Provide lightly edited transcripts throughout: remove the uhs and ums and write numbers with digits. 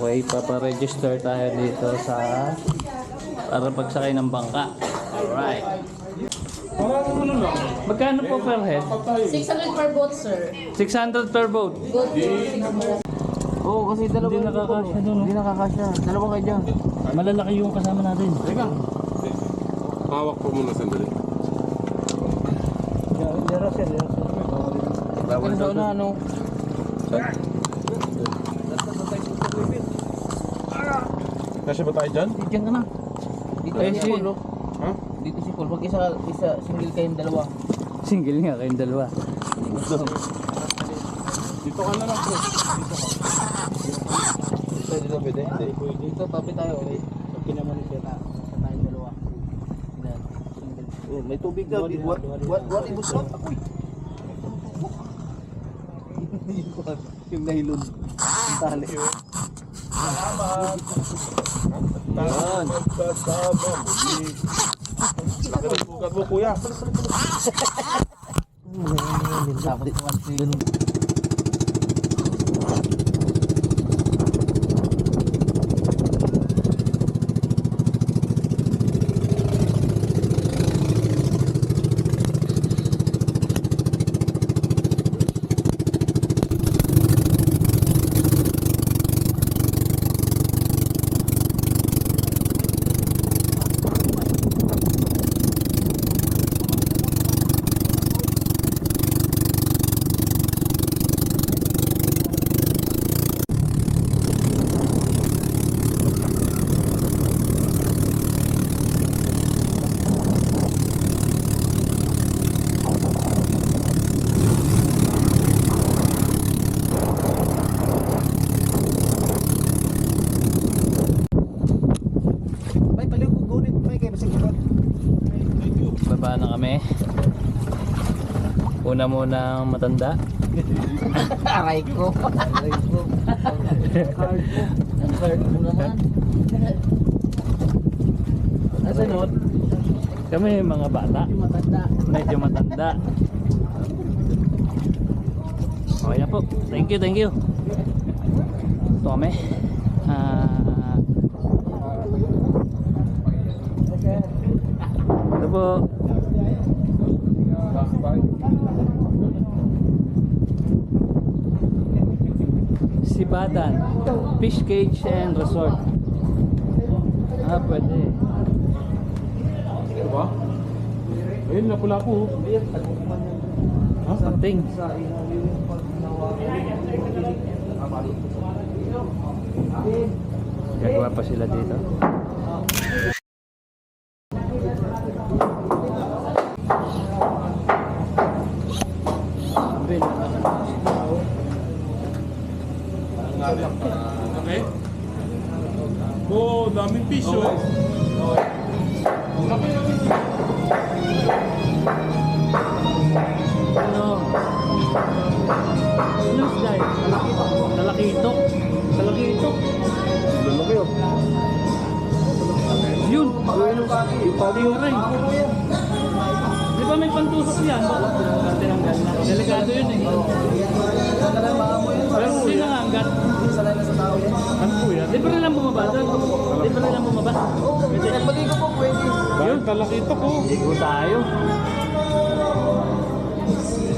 Okay, paparegister tayo dito sa para pagsakay ng bangka. Alright. Magkano po per head? 600 per boat, sir. 600 per boat. Boat, 600. Oo, kasi dalawa. Hindi nakakasya doon. Hindi nakakasya. Dalawa kayo dyan. Malalaki yung kasama natin. Teka. Hawak po muna sandali. Bawal daw na ano. Kasya ba tayo dyan? Diyan ka na. Dito Eh, si si- Paul. Ha? Dito si Paul. Pag isa single kayong dalawa. Single nga kayong dalawa. Dito ka na lang bro. Dito pwede. Dito tabi tayo. Okay. Pag kinaman siya na tayong dalawa. Yan. Single. Oh, may tubig daw. What ibus mo? Apoy. Yung nahilon. Yung tali. Yan. Sugat mo kuya. Dapat ito man. Ganun. May paligugunin. May kayo sa gulod. Baba na kami. Una muna ang matanda. Aray ko. Aray ko. Ang hard mo naman. Nasunod. Kami mga bata. Matanda. Medyo matanda. Okay na po. Thank you, thank you. Ito kami. Ito po. Sibatan Fish Cage and Resort. Pwede. Ito ba? Ayun, lapu-lapu. Something. Gagawa pa sila dito. Okay? Oh, daming fish oh. Laki na fish. Ano? Ano isda eh? Talakitok. Talakitok. Lalaki oh. Yun! Yung ring. Di ba may pantusok yan? Tinanggal na. Delikado yun eh. Pero hindi na nga hanggat. Ano po yan? Di pa rin lang bumaba doon. Di pa rin lang bumaba. Pwede. Maligo po pwede. Ayun, talakitok oh. Ligo tayo.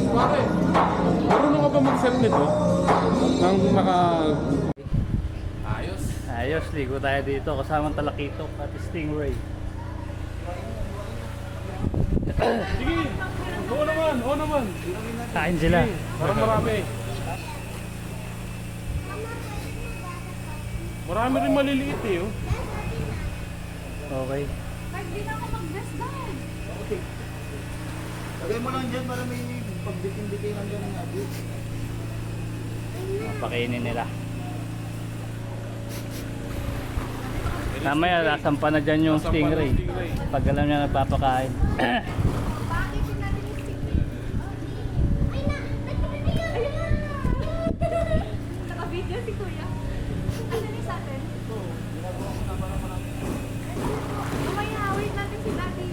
Bakit? Marunong ka ba mag-set nito? Nang naka... Ayos. Ayos, ligo tayo dito. Kasamang talakitok at stingray. Sige! Oo naman, oo naman. Kain sila. Parang marami. Marami rin maliliit eh oh. Okay. Hindi na ako mag-dress down. Lagay mo lang dyan para may pagbitin-bitin lang dyan ng abi. Pakainin nila. Mamaya, lasampa na dyan yung stingray. Pag alam niya nagpapakain. Bakit yung natin yung sticky? Ay na! Ayun na! Naka-video si Kuya. Ano yung sa atin? Mamaya, wait natin si Daddy.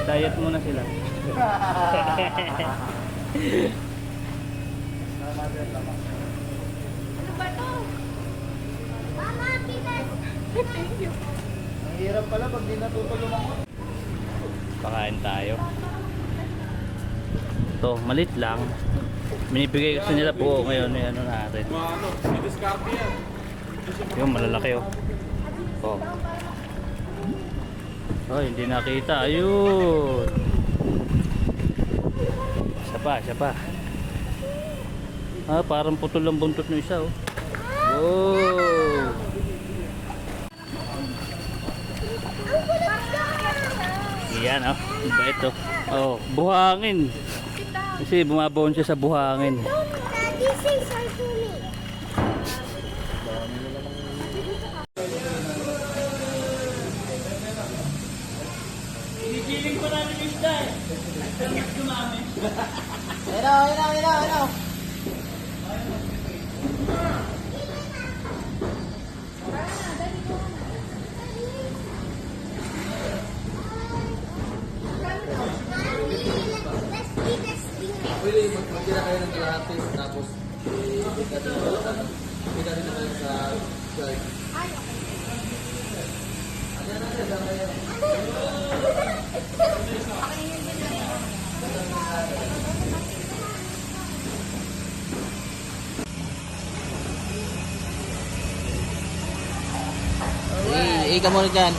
Diet muna sila. Thank you. Ang hirap pala pag di natutulungan mo. Pakain tayo. Ito, malit lang. Binibigay kasi nila po ngayon yung ano natin. Ano, may diskarte yan. Yung malalaki oh. Oh. Oh, hindi nakita. Ayun. Isa pa. Ah, parang putol ang buntot ng isa oh. Wow. Yan oh. Bait oh. Oh, buhangin. Kasi bumabaon siya sa buhangin. Daddy says hi to me. Hinigiling pa namin yung isda eh. Dumami. Ayun. Let's be this thing. Pwede magtira kayo ng kalahatis tapos kita din kayo sa guard. Ay, okay. Ka muna dyan,